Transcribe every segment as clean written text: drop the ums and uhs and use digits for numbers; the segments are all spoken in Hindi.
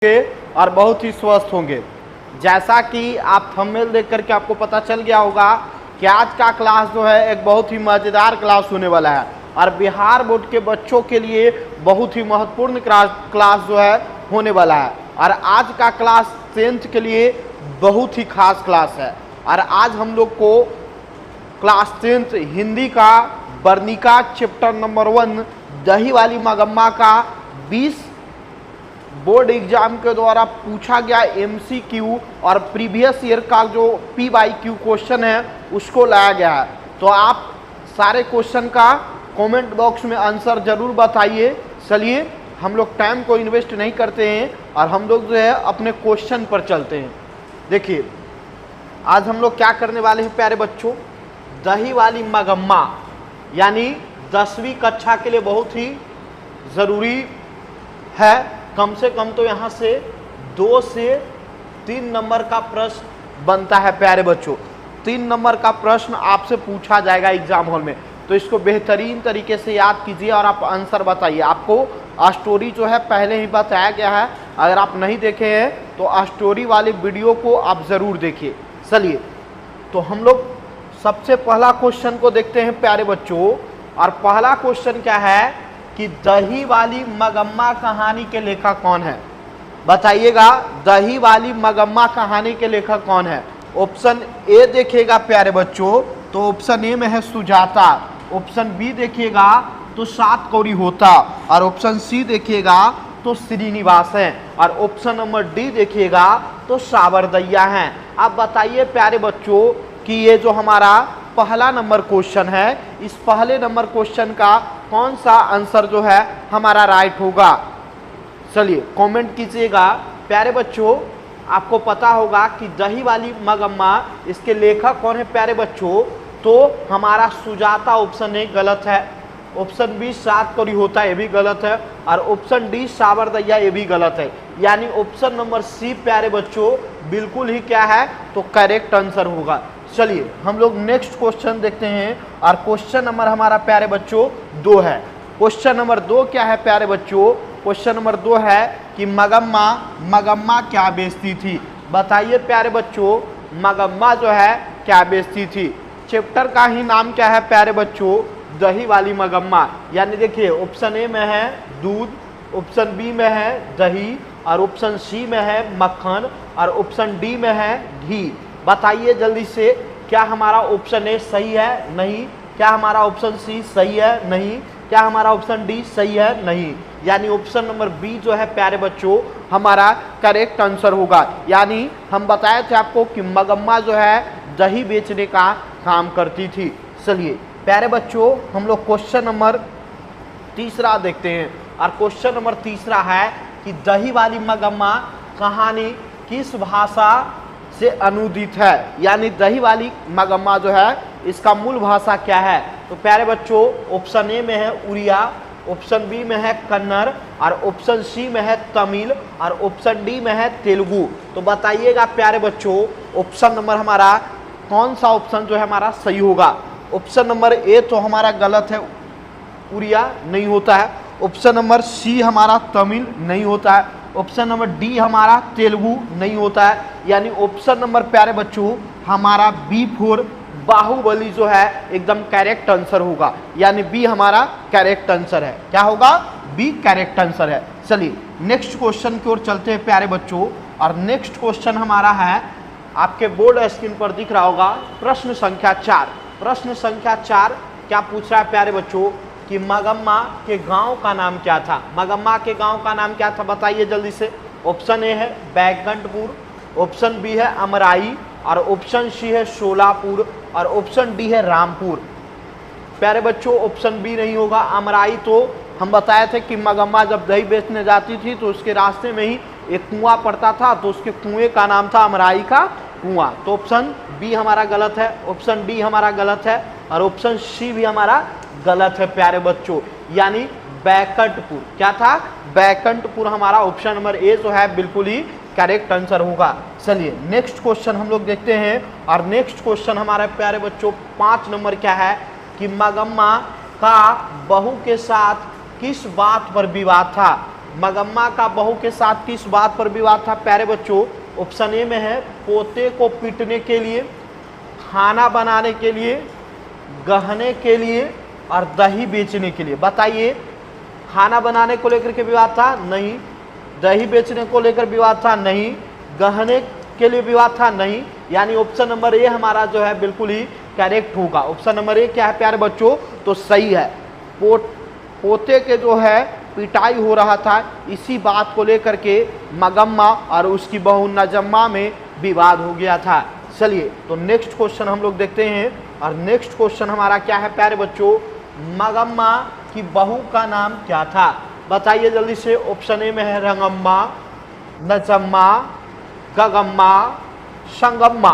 और बहुत ही स्वस्थ होंगे। जैसा कि आप थंबनेल देख करके आपको पता चल गया होगा कि आज का क्लास जो है एक बहुत ही मज़ेदार क्लास होने वाला है और बिहार बोर्ड के बच्चों के लिए बहुत ही महत्वपूर्ण क्लास जो है होने वाला है। और आज का क्लास 10th के लिए बहुत ही खास क्लास है। और आज हम लोग को क्लास 10th हिंदी का वर्णिका चैप्टर नंबर 1 दही वाली मगम्मा का 20 बोर्ड एग्जाम के द्वारा पूछा गया MCQ और प्रीवियस ईयर का जो PYQ क्वेश्चन है उसको लाया गया है। तो आप सारे क्वेश्चन का कमेंट बॉक्स में आंसर जरूर बताइए। चलिए हम लोग टाइम को इन्वेस्ट नहीं करते हैं और हम लोग जो है अपने क्वेश्चन पर चलते हैं। देखिए आज हम लोग क्या करने वाले हैं प्यारे बच्चों, दही वाली मगम्मा यानी 10वीं कक्षा के लिए बहुत ही ज़रूरी है। कम से कम तो यहाँ से 2 से 3 नंबर का प्रश्न बनता है प्यारे बच्चों। 3 नंबर का प्रश्न आपसे पूछा जाएगा एग्जाम हॉल में, तो इसको बेहतरीन तरीके से याद कीजिए और आप आंसर बताइए। आपको स्टोरी जो है पहले ही बताया गया है, अगर आप नहीं देखे हैं तो स्टोरी वाली वीडियो को आप ज़रूर देखिए। चलिए तो हम लोग सबसे पहला क्वेश्चन को देखते हैं प्यारे बच्चों। और पहला क्वेश्चन क्या है कि दही वाली मगम्मा कहानी के लेखक कौन है? बताइएगा, दही वाली मगम्मा कहानी के लेखक कौन है? ऑप्शन ए देखिएगा प्यारे बच्चों तो ऑप्शन ए में है सुजाता, ऑप्शन बी देखिएगा तो सात कौड़ी होता, और ऑप्शन सी देखिएगा तो श्रीनिवास है, और ऑप्शन नंबर डी देखिएगा तो सावरदैया है। अब बताइए प्यारे बच्चों कि ये जो हमारा पहला नंबर क्वेश्चन है, इस पहले नंबर क्वेश्चन का कौन सा आंसर जो है हमारा राइट होगा? चलिए कमेंट कीजिएगा प्यारे बच्चों। आपको पता होगा कि दही वाली मगम्मा इसके लेखक कौन है प्यारे बच्चों, तो हमारा सुजाता ऑप्शन ए गलत है, ऑप्शन बी सात कौड़ी होता है ये भी गलत है, और ऑप्शन डी सावरदैया ये भी गलत है। यानी ऑप्शन नंबर सी प्यारे बच्चों बिल्कुल ही क्या है तो करेक्ट आंसर होगा। चलिए हम लोग नेक्स्ट क्वेश्चन देखते हैं और क्वेश्चन नंबर हमारा प्यारे बच्चों 2 है। क्वेश्चन नंबर 2 क्या है प्यारे बच्चों? क्वेश्चन नंबर 2 है कि मगम्मा क्या बेचती थी? बताइए प्यारे बच्चों मगम्मा जो है क्या बेचती थी? चैप्टर का ही नाम क्या है प्यारे बच्चों? दही वाली मगम्मा। यानी देखिए ऑप्शन ए में है दूध, ऑप्शन बी में है दही, और ऑप्शन सी में है मक्खन, और ऑप्शन डी में है घी। बताइए जल्दी से, क्या हमारा ऑप्शन ए सही है? नहीं। क्या हमारा ऑप्शन सी सही है? नहीं। क्या हमारा ऑप्शन डी सही है? नहीं। यानी ऑप्शन नंबर बी जो है प्यारे बच्चों हमारा करेक्ट आंसर होगा। यानी हम बताए थे आपको कि मगम्मा जो है दही बेचने का काम करती थी। चलिए प्यारे बच्चों हम लोग क्वेश्चन नंबर 3 देखते हैं। और क्वेश्चन नंबर 3 है कि दही वाली मगम्मा कहानी किस भाषा से अनुदित है? यानी दही वाली मगम्मा जो है इसका मूल भाषा क्या है? तो प्यारे बच्चों ऑप्शन ए में है उड़िया, ऑप्शन बी में है कन्नड़, और ऑप्शन सी में है तमिल, और ऑप्शन डी में है तेलुगु। तो बताइएगा प्यारे बच्चों ऑप्शन नंबर हमारा कौन सा ऑप्शन जो है हमारा सही होगा? ऑप्शन नंबर ए तो हमारा गलत है, उड़िया नहीं होता है। ऑप्शन नंबर सी हमारा तमिल नहीं होता है। ऑप्शन नंबर डी हमारा तेलुगु नहीं होता है। यानी ऑप्शन नंबर प्यारे बच्चों हमारा B4 बाहुबली जो है एकदम करेक्ट आंसर होगा। यानी बी हमारा करेक्ट आंसर है। क्या होगा? बी करेक्ट आंसर है। चलिए नेक्स्ट क्वेश्चन की ओर चलते हैं प्यारे बच्चों। और नेक्स्ट क्वेश्चन हमारा है, आपके बोर्ड स्क्रीन पर दिख रहा होगा, प्रश्न संख्या 4। प्रश्न संख्या 4 क्या पूछ रहा है प्यारे बच्चों कि मगम्मा के गांव का नाम क्या था? मगम्मा के गांव का नाम क्या था बताइए जल्दी से। ऑप्शन ए है बैकुंठपुर, ऑप्शन बी है अमराई, और ऑप्शन सी है सोलापुर, और ऑप्शन डी है रामपुर। प्यारे बच्चों ऑप्शन बी नहीं होगा, अमराई तो हम बताए थे कि मगम्मा जब दही बेचने जाती थी तो उसके रास्ते में ही एक कुआं पड़ता था, तो उसके कुएं का नाम था अमराई का कुआं। तो ऑप्शन बी हमारा गलत है, ऑप्शन डी हमारा गलत है, और ऑप्शन सी भी हमारा गलत है प्यारे बच्चों। यानी बैकुंठपुर क्या था? बैकुंठपुर हमारा ऑप्शन नंबर ए जो है बिल्कुल ही करेक्ट आंसर होगा। चलिए नेक्स्ट क्वेश्चन हम लोग देखते हैं। और नेक्स्ट क्वेश्चन हमारे प्यारे बच्चों 5 नंबर क्या है कि मगम्मा का बहू के साथ किस बात पर विवाद था? मगम्मा का बहू के साथ किस बात पर विवाद था प्यारे बच्चों? ऑप्शन ए में है पोते को पीटने के लिए, खाना बनाने के लिए, गहने के लिए और दही बेचने के लिए। बताइए, खाना बनाने को लेकर के विवाद था? नहीं। दही बेचने को लेकर विवाद था? नहीं। गहने के लिए विवाद था? नहीं। यानी ऑप्शन नंबर ए हमारा जो है बिल्कुल ही करेक्ट होगा। ऑप्शन नंबर ए क्या है प्यारे बच्चों? तो सही है। पोते के जो है पिटाई हो रहा था, इसी बात को लेकर के मगम्मा और उसकी बहू नजम्मा में विवाद हो गया था। चलिए तो नेक्स्ट क्वेश्चन हम लोग देखते हैं, और नेक्स्ट क्वेश्चन हमारा क्या है प्यारे बच्चों? मगम्मा की बहू का नाम क्या था? बताइए जल्दी से। ऑप्शन ए में है रंगम्मा, नजम्मा, गगम्मा, संगम्मा।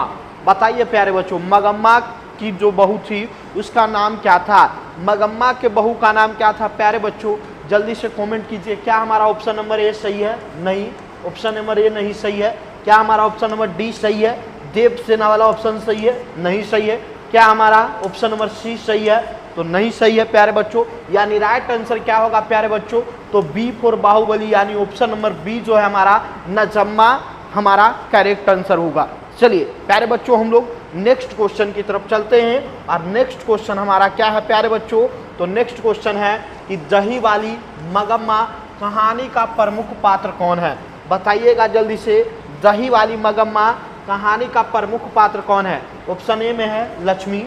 बताइए प्यारे बच्चों, मगम्मा की जो बहू थी उसका नाम क्या था? मगम्मा के बहू का नाम क्या था प्यारे बच्चों? जल्दी से कमेंट कीजिए। क्या हमारा ऑप्शन नंबर ए सही है? नहीं, ऑप्शन नंबर ए नहीं सही है। क्या हमारा ऑप्शन नंबर डी सही है? देवसेना वाला ऑप्शन सही है? नहीं सही है। क्या हमारा ऑप्शन नंबर सी सही है? तो नहीं सही है प्यारे बच्चों। यानी राइट आंसर क्या होगा प्यारे बच्चों? तो बी फॉर बाहुबली, यानी ऑप्शन नंबर बी जो है हमारा नजम्मा हमारा करेक्ट आंसर होगा। चलिए प्यारे बच्चों हम लोग नेक्स्ट क्वेश्चन की तरफ चलते हैं, और नेक्स्ट क्वेश्चन हमारा क्या है प्यारे बच्चों? तो नेक्स्ट क्वेश्चन है कि दही वाली मगम्मा कहानी का प्रमुख पात्र कौन है? बताइएगा जल्दी से। दही वाली मगम्मा कहानी का प्रमुख पात्र कौन है? ऑप्शन ए में है लक्ष्मी,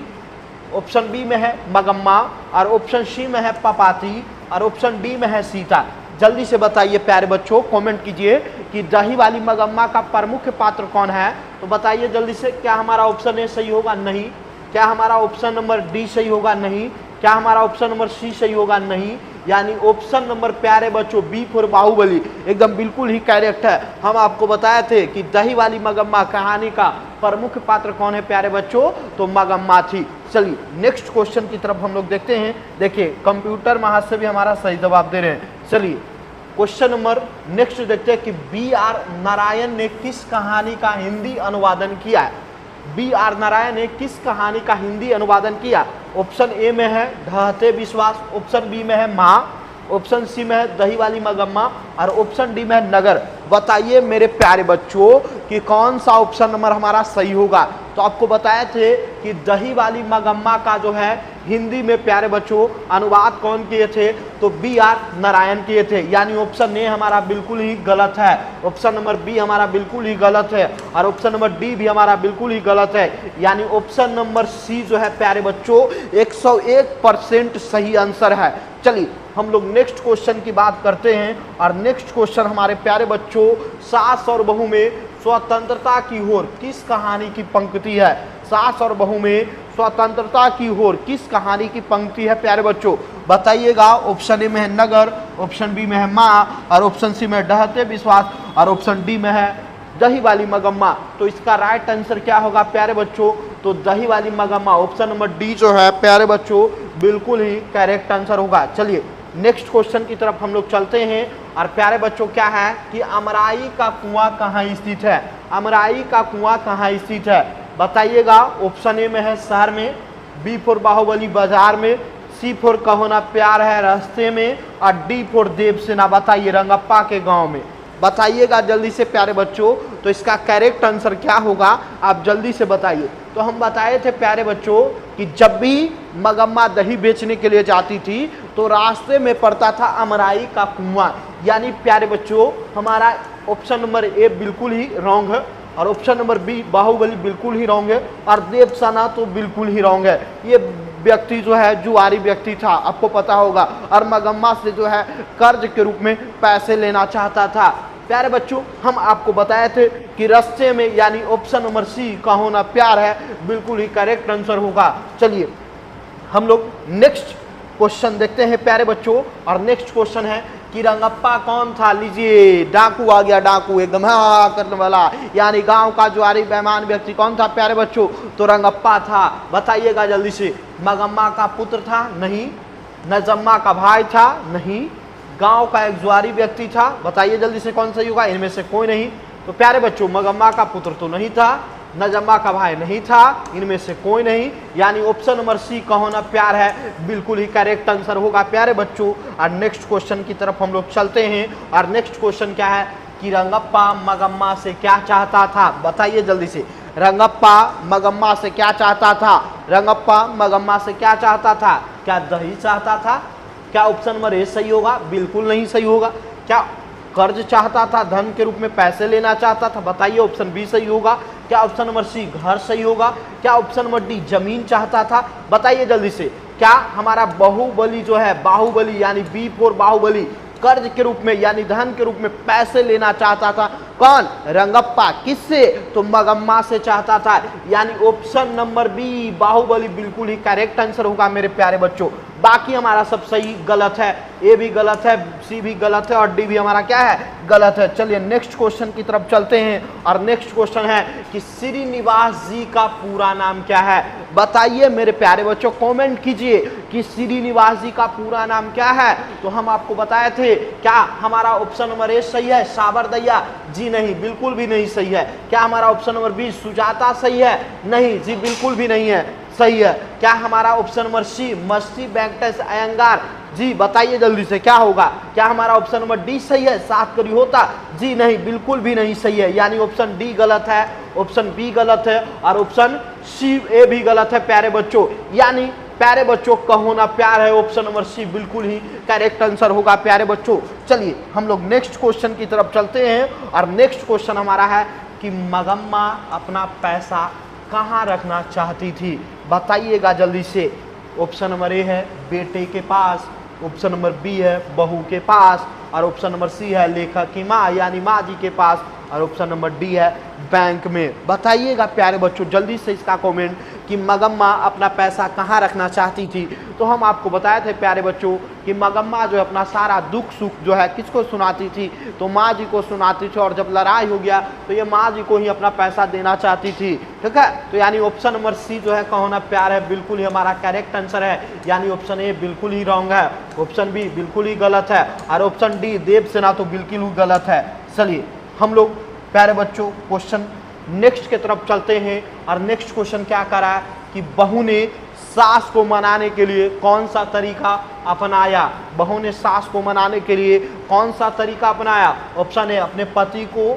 ऑप्शन बी में है मगम्मा, और ऑप्शन सी में है पपाती, और ऑप्शन डी में है सीता। जल्दी से बताइए प्यारे बच्चों, कमेंट कीजिए कि दही वाली मगम्मा का प्रमुख पात्र कौन है। तो बताइए जल्दी से। क्या हमारा ऑप्शन ए सही होगा? नहीं। क्या हमारा ऑप्शन नंबर डी सही होगा? नहीं। क्या हमारा ऑप्शन नंबर सी सही होगा? नहीं। यानी ऑप्शन नंबर प्यारे बच्चों बी फॉर बाहुबली एकदम बिल्कुल ही करेक्ट है। हम आपको बताए थे कि दही वाली मगम्मा कहानी का प्रमुख पात्र कौन है प्यारे बच्चों? तो मगम्मा थी। चलिए नेक्स्ट क्वेश्चन की तरफ हम लोग देखते हैं। देखिए कंप्यूटर महाशय भी हमारा सही जवाब दे रहे हैं। चलिए क्वेश्चन नंबर नेक्स्ट देखते हैं कि बी आर नारायण ने किस कहानी का हिंदी अनुवादन किया है? बी आर नारायण ने किस कहानी का हिंदी अनुवादन किया? ऑप्शन ए में है ढहते विश्वास, ऑप्शन बी में है माँ, ऑप्शन सी में है दही वाली मगम्मा, और ऑप्शन डी में है नगर। बताइए मेरे प्यारे बच्चों कि कौन सा ऑप्शन नंबर हमारा सही होगा? तो आपको बताए थे कि दही वाली मगम्मा का जो है हिंदी में प्यारे बच्चों अनुवाद कौन किए थे? तो बी आर नारायण किए थे। यानी ऑप्शन ए हमारा बिल्कुल ही गलत है, ऑप्शन नंबर बी हमारा बिल्कुल ही गलत है, और ऑप्शन नंबर डी भी हमारा बिल्कुल ही गलत है। यानी ऑप्शन नंबर सी जो है प्यारे बच्चों 101% सही आंसर है। चलिए हम लोग नेक्स्ट क्वेश्चन की बात करते हैं, और नेक्स्ट क्वेश्चन हमारे प्यारे बच्चों सास और बहू में स्वतंत्रता की ओर किस कहानी की पंक्ति है? सास और बहू में स्वतंत्रता की ओर किस कहानी की पंक्ति है प्यारे बच्चों? बताइएगा। ऑप्शन ए में है नगर, ऑप्शन बी में है माँ, और ऑप्शन सी में ढहते विश्वास, और ऑप्शन डी में है दही वाली मगम्मा। तो इसका राइट आंसर क्या होगा प्यारे बच्चों? तो दही वाली मगम्मा, ऑप्शन नंबर डी जो है प्यारे बच्चों बिल्कुल ही करेक्ट आंसर होगा। चलिए नेक्स्ट क्वेश्चन की तरफ हम लोग चलते हैं, और प्यारे बच्चों क्या है कि अमराई का कुआं कहाँ स्थित है? अमराई का कुआं कहाँ स्थित है? बताइएगा। ऑप्शन ए में है शहर में, बी फॉर बाहुबली बाजार में, सी फॉर कहो ना प्यार है रास्ते में, और डी फॉर देवसेना। बताइए रंगप्पा के गांव में। बताइएगा जल्दी से प्यारे बच्चों। तो इसका करेक्ट आंसर क्या होगा आप जल्दी से बताइए। तो हम बताए थे प्यारे बच्चों कि जब भी मगम्मा दही बेचने के लिए जाती थी तो रास्ते में पड़ता था अमराई का कुआं। यानी प्यारे बच्चों हमारा ऑप्शन नंबर ए बिल्कुल ही रॉन्ग है, और ऑप्शन नंबर बी बाहुबली बिल्कुल ही रॉन्ग है, और देवसेना तो बिल्कुल ही रॉन्ग है। ये व्यक्ति जो है जुआरी व्यक्ति था, आपको पता होगा, और मगम्मा से जो है कर्ज के रूप में पैसे लेना चाहता था। प्यारे बच्चों हम आपको बताए थे कि रास्ते में, यानी ऑप्शन नंबर सी कहो ना प्यार है बिल्कुल ही करेक्ट आंसर होगा। चलिए हम लोग नेक्स्ट क्वेश्चन देखते हैं प्यारे बच्चों, और नेक्स्ट क्वेश्चन है कि रंगप्पा कौन था? लीजिए डाकू आ गया, डाकू एकदम हाँ करने वाला, यानी गांव का जुआरी बेईमान व्यक्ति कौन था प्यारे बच्चों? तो रंगप्पा था। बताइएगा जल्दी से। मगम्मा का पुत्र था? नहीं। नजम्मा का भाई था? नहीं। गांव का एक जुआरी व्यक्ति था? बताइए जल्दी से कौन सही होगा? इनमें से कोई नहीं। तो प्यारे बच्चों मगम्मा का पुत्र तो नहीं था, नजम्मा का भाई नहीं था, इनमें से कोई नहीं, यानी ऑप्शन नंबर सी कहो ना प्यार है बिल्कुल ही करेक्ट आंसर होगा प्यारे बच्चों। और नेक्स्ट क्वेश्चन की तरफ हम लोग चलते हैं। और नेक्स्ट क्वेश्चन क्या है कि रंगप्पा मगम्मा से क्या चाहता था, बताइए जल्दी से। रंगप्पा मगम्मा से क्या चाहता था, रंगप्पा मगम्मा से क्या चाहता था? क्या दही चाहता था? क्या ऑप्शन नंबर ए सही होगा? बिल्कुल नहीं सही होगा। क्या कर्ज चाहता था, धन के रूप में पैसे लेना चाहता था? बताइए ऑप्शन बी सही होगा। क्या ऑप्शन नंबर सी घर सही होगा? क्या ऑप्शन नंबर डी जमीन चाहता था? बताइए जल्दी से। क्या हमारा बाहुबली जो है, बाहुबली यानी बी फॉर बाहुबली, कर्ज के रूप में यानी धन के रूप में पैसे लेना चाहता था? कौन? रंगप्पा। किससे? तो मगम्मा से चाहता था, यानी ऑप्शन नंबर बी बाहुबली बिल्कुल ही करेक्ट आंसर होगा मेरे प्यारे बच्चों। बाकी हमारा सब सही गलत है, ए भी गलत है, सी भी गलत है और डी भी हमारा क्या है? गलत है। चलिए नेक्स्ट क्वेश्चन की तरफ चलते हैं। और नेक्स्ट क्वेश्चन है कि श्रीनिवास जी का पूरा नाम क्या है? बताइए मेरे प्यारे बच्चों, कमेंट कीजिए कि श्रीनिवास जी का पूरा नाम क्या है। तो हम आपको बताए थे, क्या हमारा ऑप्शन नंबर ए सही है साबरदैया? जी नहीं, बिल्कुल भी नहीं सही है। क्या हमारा ऑप्शन नंबर बी सुजाता सही है? नहीं जी, बिल्कुल भी नहीं है, सही है। क्या हमारा ऑप्शन नंबर सी मस्ती वेंकटेश अयंगार? जी बताइए जल्दी से क्या होगा। क्या हमारा ऑप्शन नंबर डी सही है सातकरी होता? जी नहीं, बिल्कुल भी नहीं सही है, यानी ऑप्शन डी गलत है, ऑप्शन बी गलत है और ऑप्शन सी ए भी गलत है प्यारे बच्चों। यानी प्यारे बच्चों कहो ना प्यार है, ऑप्शन नंबर सी बिल्कुल ही करेक्ट आंसर होगा प्यारे बच्चों। चलिए हम लोग नेक्स्ट क्वेश्चन की तरफ चलते हैं। और नेक्स्ट क्वेश्चन हमारा है कि मगम्मा अपना पैसा कहाँ रखना चाहती थी? बताइएगा जल्दी से। ऑप्शन नंबर ए है बेटे के पास, ऑप्शन नंबर बी है बहू के पास और ऑप्शन नंबर सी है लेखक की माँ यानी माँ जी के पास और ऑप्शन नंबर डी है बैंक में। बताइएगा प्यारे बच्चों जल्दी से इसका कमेंट कि मगम्मा अपना पैसा कहाँ रखना चाहती थी। तो हम आपको बताए थे प्यारे बच्चों कि मगम्मा जो है अपना सारा दुख सुख जो है किसको सुनाती थी? तो माँ जी को सुनाती थी, और जब लड़ाई हो गया तो ये माँ जी को ही अपना पैसा देना चाहती थी। ठीक है, तो यानी ऑप्शन नंबर सी जो है कहो ना प्यार है बिल्कुल ही हमारा करेक्ट आंसर है, यानी ऑप्शन ए बिल्कुल ही रॉन्ग है, ऑप्शन बी बिल्कुल ही गलत है और ऑप्शन डी देवसेना तो बिल्कुल ही गलत है। चलिए हम लोग प्यारे बच्चों क्वेश्चन नेक्स्ट की तरफ चलते हैं। और नेक्स्ट क्वेश्चन क्या करा है कि बहू ने सास को मनाने के लिए कौन सा तरीका अपनाया? बहू ने सास को मनाने के लिए कौन सा तरीका अपनाया? ऑप्शन ए अपने पति को,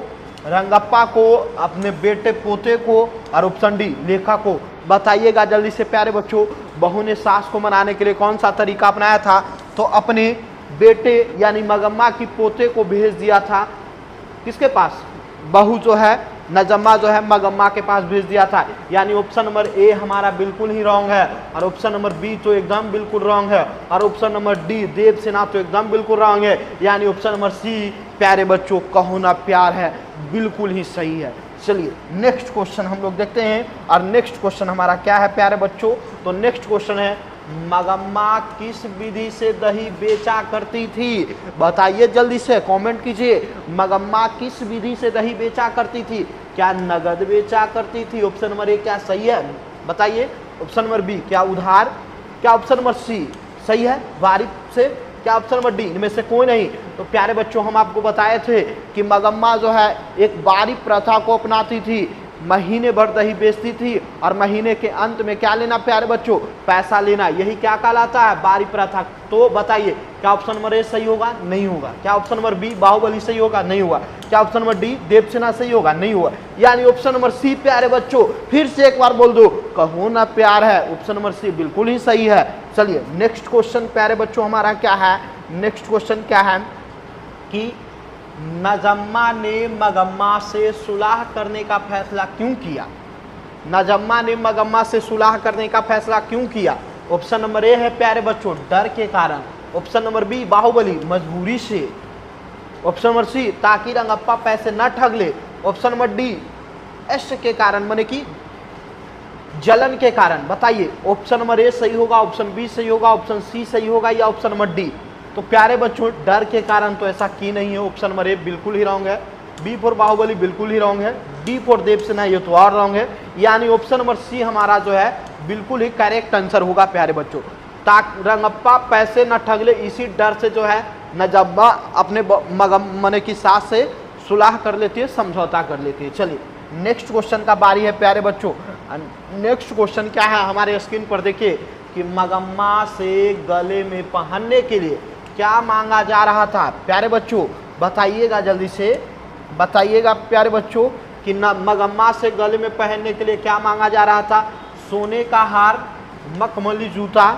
रंगप्पा को, अपने बेटे पोते को और ऑप्शन डी लेखा को। बताइएगा जल्दी से प्यारे बच्चों, बहू ने सास को मनाने के लिए कौन सा तरीका अपनाया था? तो अपने बेटे यानी मगम्मा की पोते को भेज दिया था किसके पास? बहू जो है नजम्मा जो है मगम्मा के पास भेज दिया था, यानी ऑप्शन नंबर ए हमारा बिल्कुल ही रॉन्ग है और ऑप्शन नंबर बी तो एकदम बिल्कुल रॉन्ग है और ऑप्शन नंबर डी देवसेना तो एकदम बिल्कुल रॉन्ग है, यानी ऑप्शन नंबर सी प्यारे बच्चों कहो ना प्यार है बिल्कुल ही सही है। चलिए नेक्स्ट क्वेश्चन हम लोग देखते हैं। और नेक्स्ट क्वेश्चन हमारा क्या है प्यारे बच्चों? तो नेक्स्ट क्वेश्चन है मगम्मा किस विधि से दही बेचा करती थी? बताइए जल्दी से, कमेंट कीजिए। मगम्मा किस विधि से दही बेचा करती थी? क्या नगद बेचा करती थी? ऑप्शन नंबर ए क्या सही है? बताइए। ऑप्शन नंबर बी क्या उधार? क्या ऑप्शन नंबर सी सही है वारिद से? क्या ऑप्शन नंबर डी इनमें से कोई नहीं? तो प्यारे बच्चों हम आपको बताए थे कि मगम्मा जो है एक वारिद प्रथा को अपनाती थी, महीने भर दही बेचती थी और महीने के अंत में क्या लेना प्यारे बच्चों? पैसा लेना, यही क्या कहलाता है? बारी प्रथा। तो बताइए क्या ऑप्शन नंबर ए सही होगा? नहीं होगा। क्या ऑप्शन नंबर बी बाहुबली सही होगा? नहीं होगा। क्या ऑप्शन नंबर डी देवसेना सही होगा? नहीं होगा। यानी ऑप्शन नंबर सी प्यारे बच्चों, फिर से एक बार बोल दो, कहो ना प्यार है, ऑप्शन नंबर सी बिल्कुल ही सही है। चलिए नेक्स्ट क्वेश्चन प्यारे बच्चों हमारा क्या है? नेक्स्ट क्वेश्चन क्या है कि नजम्मा ने मगम्मा से सुलह करने का फैसला क्यों किया? नजम्मा ने मगम्मा से सुलह करने का फैसला क्यों किया? ऑप्शन नंबर ए है प्यारे बच्चों डर के कारण, ऑप्शन नंबर बी बाहुबली मजबूरी से, ऑप्शन नंबर सी ताकि रंगप्पा पैसे न ठग ले, ऑप्शन नंबर डी इश्क के कारण माने कि जलन के कारण। बताइए ऑप्शन नंबर ए सही होगा, ऑप्शन बी सही होगा, ऑप्शन सी सही होगा या ऑप्शन नंबर डी? तो प्यारे बच्चों डर के कारण तो ऐसा की नहीं है, ऑप्शन नंबर ए बिल्कुल ही रॉन्ग है, बी फॉर बाहुबली बिल्कुल ही रॉन्ग है, डी फॉर देवसेना ये तो और रॉन्ग है, यानी ऑप्शन नंबर सी हमारा जो है बिल्कुल ही करेक्ट आंसर होगा प्यारे बच्चों। ताकि रंगप्पा पैसे न ठग ले, इसी डर से जो है नजम्मा अपने मने की सास से सुलह कर लेती है, समझौता कर लेती है। चलिए नेक्स्ट क्वेश्चन का बारी है प्यारे बच्चों। नेक्स्ट क्वेश्चन क्या है हमारे स्क्रीन पर देखिए कि मगम्मा से गले में पहनने के लिए क्या मांगा जा रहा था। प्यारे बच्चों बताइएगा, जल्दी से बताइएगा प्यारे बच्चों कि मगम्मा से गले में पहनने के लिए क्या मांगा जा रहा था। सोने का हार, मखमली जूता,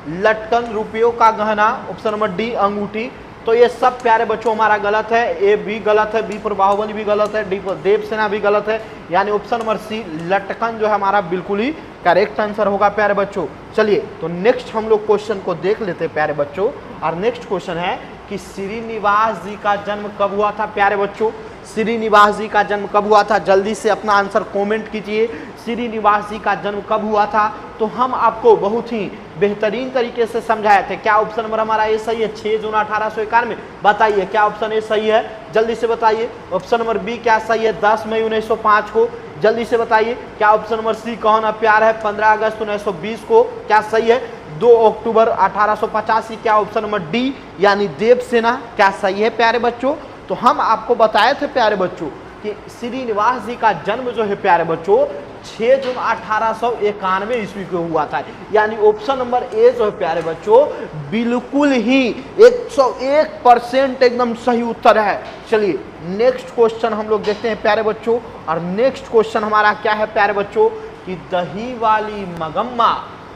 लटकन, रुपयों का गहना, ऑप्शन नंबर डी अंगूठी। तो ये सब प्यारे बच्चों हमारा गलत है। ए भी गलत है, बी पर बाहुबली भी गलत है, डी पर देवसेना भी गलत है, यानी ऑप्शन नंबर सी लटकन जो है हमारा बिल्कुल ही करेक्ट आंसर होगा प्यारे बच्चों। चलिए तो नेक्स्ट हम लोग क्वेश्चन को देख लेते हैं प्यारे बच्चों। और नेक्स्ट क्वेश्चन है कि श्रीनिवास जी का जन्म कब हुआ था। प्यारे बच्चों श्रीनिवास जी का जन्म कब हुआ था, जल्दी से अपना आंसर कमेंट कीजिए। श्रीनिवास जी का जन्म कब हुआ था, तो हम आपको बहुत ही बेहतरीन तरीके से समझाए थे। क्या ऑप्शन नंबर हमारा ये सही है, 6 जून 1891? बताइए क्या ऑप्शन ए सही है, जल्दी से बताइए। ऑप्शन नंबर बी क्या सही है, 10 मई 1905 को? जल्दी से बताइए। क्या ऑप्शन नंबर सी कौन है प्यार है, 15 अगस्त 1920 को? क्या सही है, 2 अक्टूबर 1885? क्या ऑप्शन नंबर डी यानी देवसेना क्या सही है प्यारे बच्चों? तो हम आपको बताए थे प्यारे बच्चों कि श्रीनिवास जी का जन्म जो है प्यारे बच्चों 6 जून 1891 ईस्वी को हुआ था, यानी ऑप्शन नंबर ए जो है प्यारे बच्चों बिल्कुल ही 101% एकदम सही उत्तर है। चलिए नेक्स्ट क्वेश्चन हम लोग देखते हैं प्यारे बच्चों। और नेक्स्ट क्वेश्चन हमारा क्या है प्यारे बच्चों कि दही वाली मगम्मा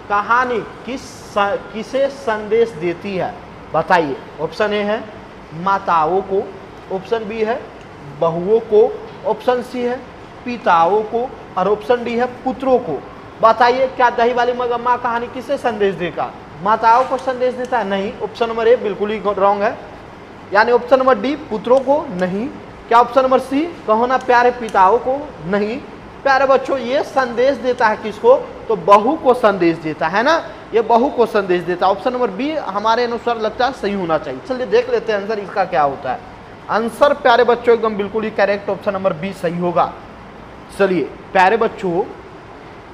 कहानी किसे संदेश देती है। बताइए। ऑप्शन ए है माताओं को, ऑप्शन बी है बहुओं को, ऑप्शन सी है पिताओं को, और ऑप्शन डी है पुत्रों को। बताइए क्या दही वाली मगम्मा कहानी किसे संदेश देगा, माताओं को संदेश देता है? नहीं, ऑप्शन नंबर ए बिल्कुल ही रॉन्ग है, यानी ऑप्शन नंबर डी पुत्रों को नहीं। क्या ऑप्शन नंबर सी कहो ना प्यारे पिताओं को? नहीं प्यारे बच्चों, ये संदेश देता है किसको, तो बहू को संदेश देता है ना, ये बहू को संदेश देता है। ऑप्शन नंबर बी हमारे अनुसार लगता है सही होना चाहिए। चलिए देख लेते हैं आंसर इसका क्या होता है। आंसर प्यारे बच्चों एकदम बिल्कुल ही करेक्ट, ऑप्शन नंबर बी सही होगा। चलिए प्यारे बच्चों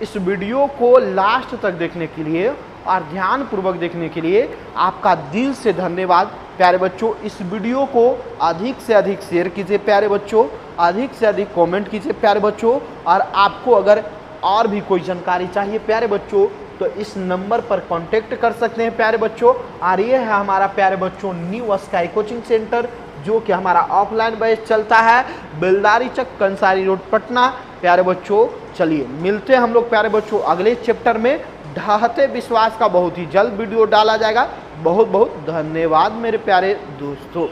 इस वीडियो को लास्ट तक देखने के लिए और ध्यान पूर्वक देखने के लिए आपका दिल से धन्यवाद। प्यारे बच्चों इस वीडियो को अधिक से अधिक शेयर कीजिए प्यारे बच्चों, अधिक से अधिक कमेंट कीजिए प्यारे बच्चों। और आपको अगर और भी कोई जानकारी चाहिए प्यारे बच्चों तो इस नंबर पर कांटेक्ट कर सकते हैं प्यारे बच्चों। और ये है हमारा प्यारे बच्चों न्यू स्काई कोचिंग सेंटर, जो कि हमारा ऑफलाइन बैच चलता है बेलदारी चक कंसारी रोड पटना। प्यारे बच्चों चलिए मिलते हैं हम लोग प्यारे बच्चों अगले चैप्टर में। ढाहते विश्वास का बहुत ही जल्द वीडियो डाला जाएगा। बहुत बहुत धन्यवाद मेरे प्यारे दोस्तों।